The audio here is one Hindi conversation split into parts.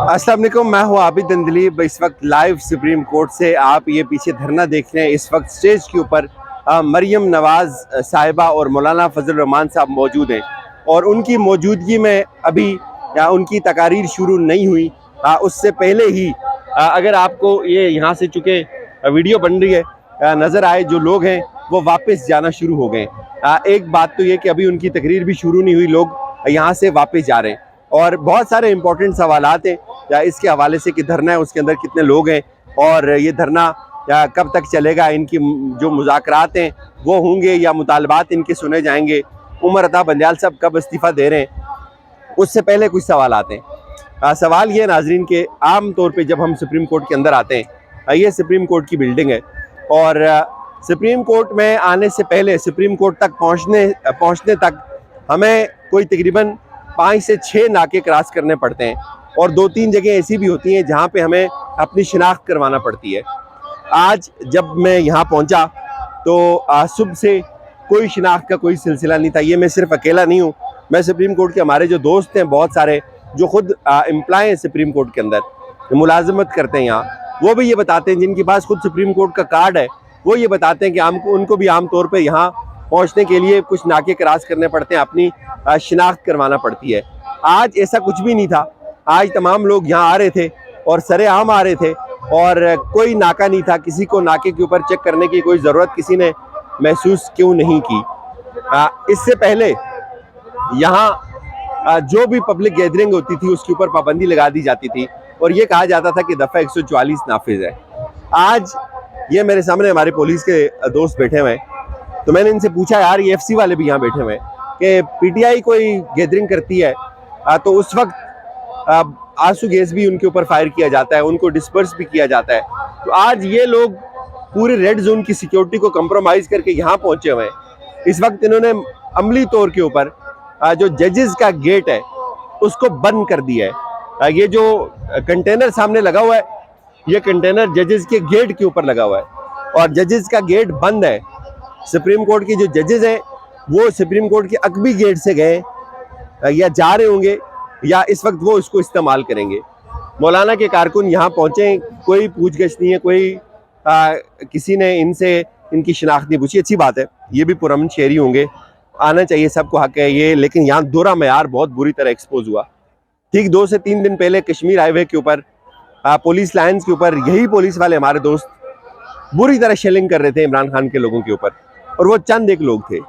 अस्सलाम वालेकुम, मैं हूँ आबिद अंदलीब। इस वक्त लाइव सुप्रीम कोर्ट से आप ये पीछे धरना देख रहे हैं। इस वक्त स्टेज के ऊपर मरियम नवाज साहिबा और मौलाना फजल रहमान साहब मौजूद हैं और उनकी मौजूदगी में अभी उनकी तकारीर शुरू नहीं हुई। उससे पहले ही अगर आपको ये यहाँ से चूँकि वीडियो बन रही है नज़र आए, जो लोग हैं वो वापस जाना शुरू हो गए। एक बात तो ये कि अभी उनकी तकरीर भी शुरू नहीं हुई, लोग यहाँ से वापस जा रहे हैं और बहुत सारे इंपॉर्टेंट सवालात हैं या इसके हवाले से कि धरना है उसके अंदर कितने लोग हैं और ये धरना या कब तक चलेगा, इनकी जो मुज़ाकरात हैं वो होंगे या मुतालबात इनके सुने जाएंगे, उमर अता बंदयाल साहब कब इस्तीफ़ा दे रहे हैं, उससे पहले कुछ सवाल आते हैं। सवाल ये नाजरीन के आम तौर पे जब हम सुप्रीम कोर्ट के अंदर आते हैं, ये सुप्रीम कोर्ट की बिल्डिंग है और सुप्रीम कोर्ट में आने से पहले सुप्रीम कोर्ट तक पहुँचने तक हमें कोई तकरीबन 5 से 6 नाके क्रॉस करने पड़ते हैं और 2-3 जगह ऐसी भी होती हैं जहाँ पे हमें अपनी शिनाख्त करवाना पड़ती है। आज जब मैं यहाँ पहुँचा तो सुबह से कोई शिनाख्त का कोई सिलसिला नहीं था। ये मैं सिर्फ अकेला नहीं हूँ, मैं सुप्रीम कोर्ट के हमारे जो दोस्त हैं बहुत सारे जो खुद एम्प्लॉय हैं सुप्रीम कोर्ट के अंदर, मुलाजमत करते हैं यहाँ, वो भी ये बताते हैं, जिनके पास खुद सुप्रीम कोर्ट का कार्ड है वो ये बताते हैं कि उनको भी आम तौर पर यहाँ पहुँचने के लिए कुछ नाके क्रॉस करने पड़ते हैं, अपनी शिनाख्त करवाना पड़ती है। आज ऐसा कुछ भी नहीं था। आज तमाम लोग यहाँ आ रहे थे और सरेआम आ रहे थे और कोई नाका नहीं था, किसी को नाके के ऊपर चेक करने की कोई ज़रूरत किसी ने महसूस क्यों नहीं की। इससे पहले यहाँ जो भी पब्लिक गैदरिंग होती थी उसके ऊपर पाबंदी लगा दी जाती थी और ये कहा जाता था कि दफ़ा 144 नाफिज है। आज ये मेरे सामने हमारे पुलिस के दोस्त बैठे हुए हैं, तो मैंने इनसे पूछा यार ये FC वाले भी यहाँ बैठे हुए हैं कि PTI कोई गैदरिंग करती है तो उस वक्त आंसू गैस भी उनके ऊपर फायर किया जाता है, उनको डिस्पर्स भी किया जाता है। तो आज ये लोग पूरे रेड जोन की सिक्योरिटी को कंप्रोमाइज़ करके यहाँ पहुँचे हुए हैं। इस वक्त इन्होंने अमली तौर के ऊपर जो जजेस का गेट है उसको बंद कर दिया है। ये जो कंटेनर सामने लगा हुआ है, ये कंटेनर जजेस के गेट के ऊपर लगा हुआ है और जजेस का गेट बंद है। सुप्रीम कोर्ट के जो जजेस हैं वो सुप्रीम कोर्ट के अकबी गेट से गए या जा रहे होंगे या इस वक्त वो इसको इस्तेमाल करेंगे। मौलाना के कारकुन यहाँ पहुँचे, कोई पूछगछ नहीं है, कोई किसी ने इनसे इनकी शिनाख्त नहीं पूछी। अच्छी बात है, ये भी पुरअमन शहरी होंगे, आना चाहिए, सबको हक है ये, लेकिन यहाँ दोहरा मेयार बहुत बुरी तरह एक्सपोज हुआ। ठीक 2 से 3 दिन पहले कश्मीर हाईवे के ऊपर पुलिस लाइन्स के ऊपर यही पुलिस वाले हमारे दोस्त बुरी तरह शेलिंग कर रहे थे इमरान खान के लोगों के ऊपर और वो चंद एक लोग थे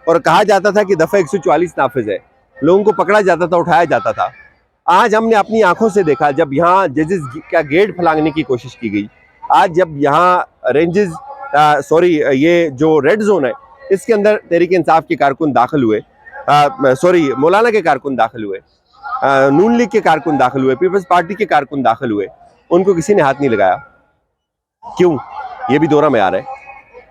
और कहा जाता था कि दफ़ा 144 नाफिज है, लोगों को पकड़ा जाता था, उठाया जाता था। आज हमने अपनी आंखों से देखा जब यहाँ जजेस का गेट फलांगने की कोशिश की गई। आज जब यहाँ ये जो रेड जोन है इसके अंदर तहरीक इंसाफ के कारकुन दाखिल हुए, मौलाना के कारकुन दाखिल हुए, नून लीग के कारकुन दाखिल हुए, पीपल्स पार्टी के कारकुन दाखिल हुए, उनको किसी ने हाथ नहीं लगाया। क्यों? ये भी दोहरा मेयार है।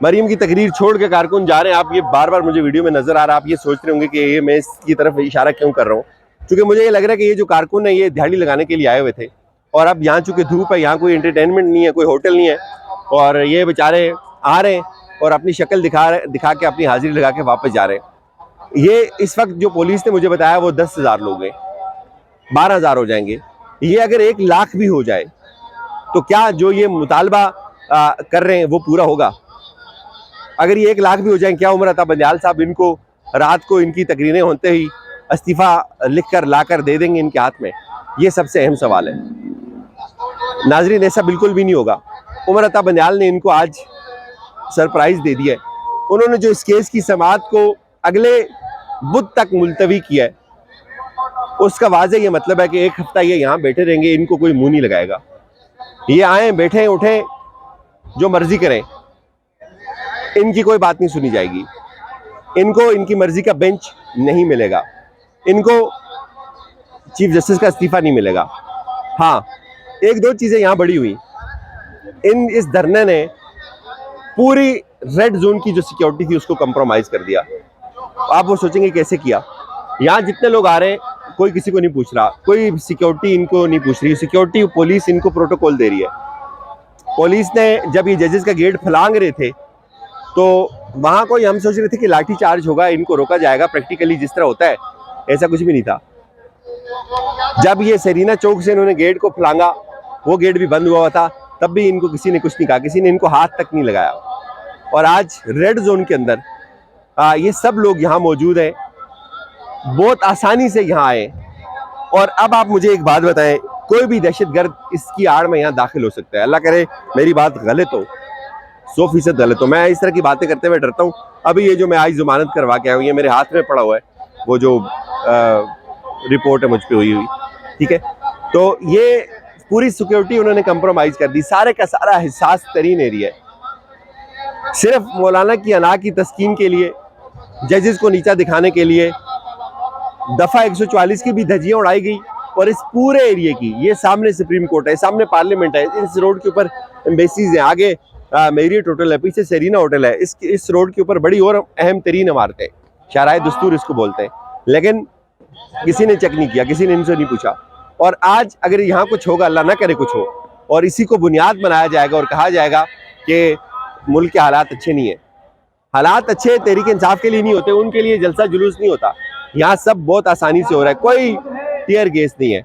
मरीम की तकरीर छोड़ के कारकुन जा रहे हैं। आप ये बार बार मुझे वीडियो में नजर आ रहा है, आप ये सोच रहे होंगे कि ये मैं इसकी तरफ इशारा क्यों कर रहा हूँ, क्योंकि मुझे ये लग रहा है कि ये जो कारकुन है ये दिहाड़ी लगाने के लिए आए हुए थे और अब यहाँ चूंकि धूप है, यहाँ कोई एंटरटेनमेंट नहीं है, कोई होटल नहीं है और ये बेचारे आ रहे हैं और अपनी शक्ल दिखा के अपनी हाजिरी लगा के वापस जा रहे हैं। ये इस वक्त जो पुलिस ने मुझे बताया वो 10,000 लोग हैं, 12,000 हो जाएंगे। ये अगर 1 लाख भी हो जाए तो क्या जो ये मुतालबा कर रहे हैं वो पूरा होगा? अगर ये 1 लाख भी हो जाए, क्या उमर अता बंदयाल साहब इनको रात को इनकी तकरीरें होते ही इस्तीफ़ा लिख कर ला कर दे देंगे इनके हाथ में? ये सबसे अहम सवाल है नाजरीन। ऐसा बिल्कुल भी नहीं होगा। उमर अता बंदयाल ने इनको आज सरप्राइज़ दे दिया है। उन्होंने जो इस केस की समाअत को अगले बुध तक मुलतवी किया है उसका वाज़े ये मतलब है कि 1 हफ्ता ये यहाँ बैठे रहेंगे, इनको कोई मुँह नहीं लगाएगा। ये आए, बैठे, उठें, जो मर्जी करें, इनकी कोई बात नहीं सुनी जाएगी। इनको इनकी मर्जी का बेंच नहीं मिलेगा, इनको चीफ जस्टिस का इस्तीफा नहीं मिलेगा। हाँ, 1-2 चीज़ें यहाँ बड़ी हुई। इस धरने ने पूरी रेड जोन की जो सिक्योरिटी थी उसको कंप्रोमाइज़ कर दिया। आप वो सोचेंगे कैसे किया? यहाँ जितने लोग आ रहे हैं कोई किसी को नहीं पूछ रहा, कोई सिक्योरिटी इनको नहीं पूछ रही, सिक्योरिटी पुलिस इनको प्रोटोकॉल दे रही है। पुलिस ने जब ये जजेस का गेट फलांग रहे थे तो वहाँ कोई हम सोच रहे थे कि लाठी चार्ज होगा, इनको रोका जाएगा प्रैक्टिकली जिस तरह होता है, ऐसा कुछ भी नहीं था। जब ये सरीना चौक से इन्होंने गेट को फलांगा, वो गेट भी बंद हुआ था, तब भी इनको किसी ने कुछ नहीं कहा, किसी ने इनको हाथ तक नहीं लगाया। और आज रेड जोन के अंदर ये सब लोग यहाँ मौजूद हैं, बहुत आसानी से यहाँ आए। और अब आप मुझे एक बात बताएं, कोई भी दहशतगर्द इसकी आड़ में यहाँ दाखिल हो सकता है। अल्लाह करे मेरी बात गलत हो, 100% गलत हो। मैं इस तरह की बातें करते हुए डरता हूँ। अभी ये जो मैं आज जमानत करवा के आया हूँ, ये मेरे हाथ में पड़ा हुआ है, वो जो रिपोर्ट है मुझ पर हुई, ठीक है। तो ये पूरी सिक्योरिटी उन्होंने कंप्रोमाइज कर दी, सारे का सारा हिसास तरीन एरिया है। सिर्फ मौलाना की अना की तस्कीन के लिए, जजेस को नीचा दिखाने के लिए दफा 144 की भी धज्जियां उड़ाई गई। और इस पूरे एरिया की, ये सामने सुप्रीम कोर्ट है, सामने पार्लियामेंट है, इस रोड के ऊपर एम्बेसीज हैं, आगे मेरियट होटल है, पीछे सेरीना होटल है। इस रोड के ऊपर बड़ी और अहम तरीन इमारतें, शाहराह दस्तूर इसको बोलते हैं। लेकिन किसी ने चेक नहीं किया, किसी ने इनसे नहीं पूछा। और आज अगर यहाँ कुछ होगा, अल्लाह ना करे कुछ हो, और इसी को बुनियाद बनाया जाएगा और कहा जाएगा कि मुल्क के हालात अच्छे नहीं है। हालात अच्छे तहरीक इंसाफ के लिए नहीं होते, उनके लिए जलसा जुलूस नहीं होता। यहाँ सब बहुत आसानी से हो रहा है। कोई टीयर गैस नहीं है,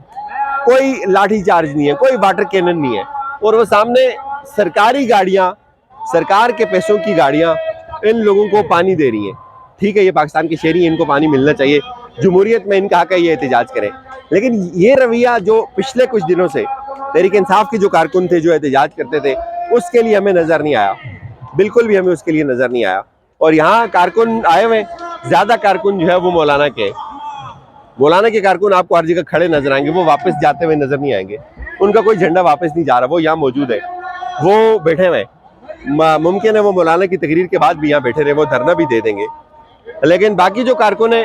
कोई लाठी चार्ज नहीं है, कोई वाटर कैनन नहीं है। और वो सामने सरकारी गाड़ियाँ, सरकार के पैसों की गाड़ियाँ इन लोगों को पानी दे रही हैं। ठीक है, ये पाकिस्तान के शहरी हैं, इनको पानी मिलना चाहिए, जमहूरियत में इनका हक है ये एहतजाज करें। लेकिन ये रवैया जो पिछले कुछ दिनों से तहरीक इंसाफ के जो कारकुन थे, जो एहतजाज करते थे, उसके लिए हमें नजर नहीं आया, बिल्कुल भी हमें उसके लिए नजर नहीं आया। और यहाँ कारकुन आए हुए, ज्यादा कारकुन जो है वो मौलाना के कारकुन आपको हर जगह खड़े नजर आएंगे, वो वापस जाते हुए नजर नहीं आएंगे। उनका कोई झंडा वापस नहीं जा रहा, वो यहाँ मौजूद है, वो बैठे हुए हैं। मुमकिन है वो मौलाना की तकरीर के बाद भी यहाँ बैठे रहे, वो धरना भी दे देंगे। लेकिन बाकी जो कारकुन है,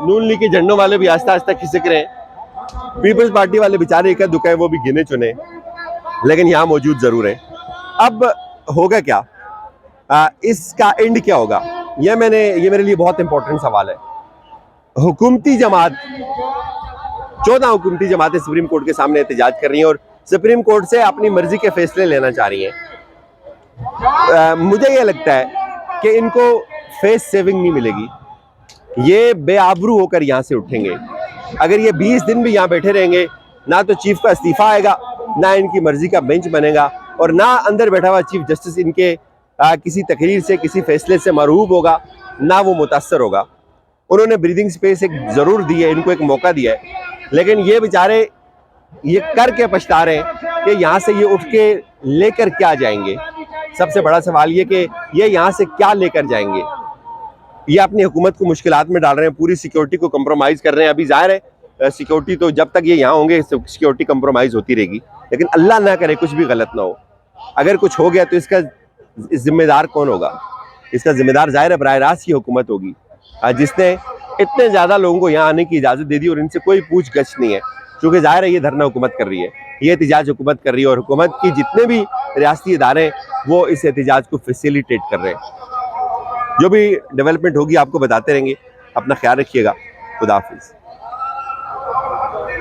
नून लीग के झंडों वाले भी आस्ता आस्ता खिसक रहे हैं, पीपल्स पार्टी वाले बेचारे इक्का दुक्का है, वो भी गिने चुने, लेकिन यहाँ मौजूद जरूर है। अब होगा क्या, इसका एंड क्या होगा, ये मेरे लिए बहुत इंपॉर्टेंट सवाल है। हुकूमती जमात, 14 हुकूमती जमातें सुप्रीम कोर्ट के सामने एहतजाज कर रही हैं और सुप्रीम कोर्ट से अपनी मर्जी के फैसले लेना चाह रही हैं। मुझे ये लगता है कि इनको फेस सेविंग नहीं मिलेगी, ये बेआबरू होकर यहाँ से उठेंगे। अगर ये 20 दिन भी यहाँ बैठे रहेंगे, ना तो चीफ का इस्तीफा आएगा, ना इनकी मर्जी का बेंच बनेगा, और ना अंदर बैठा हुआ चीफ जस्टिस इनके किसी तकरीर से, किसी फैसले से मरहूब होगा, ना वो मुतासर होगा। उन्होंने ब्रीदिंग स्पेस एक जरूर दी है, इनको एक मौका दिया है, लेकिन ये बेचारे ये करके पछता रहे हैं कि यहाँ से ये उठ के लेकर क्या जाएंगे। सबसे बड़ा सवाल ये कि ये यहाँ से क्या लेकर जाएंगे। ये अपनी हुकूमत को मुश्किलात में डाल रहे हैं, पूरी सिक्योरिटी को कंप्रोमाइज कर रहे हैं। अभी जाहिर है सिक्योरिटी तो जब तक ये यहाँ होंगे सिक्योरिटी कंप्रोमाइज होती रहेगी, लेकिन अल्लाह ना करे कुछ भी गलत ना हो। अगर कुछ हो गया तो इसका जिम्मेदार कौन होगा? इसका जिम्मेदार जाहिर है बराह रास्त की हुकूमत होगी, जिसने इतने ज़्यादा लोगों को यहाँ आने की इजाज़त दे दी और इनसे कोई पूछ गछ नहीं है। क्योंकि जाहिर है ये धरना हुकूमत कर रही है, ये एहतजाज हुकूमत कर रही है, और हुकूमत की जितने भी रियासती इदारे वो इस एहतजाज को फैसिलिटेट कर रहे हैं। जो भी डेवलपमेंट होगी आपको बताते रहेंगे। अपना ख्याल रखिएगा। खुदा हाफिज़।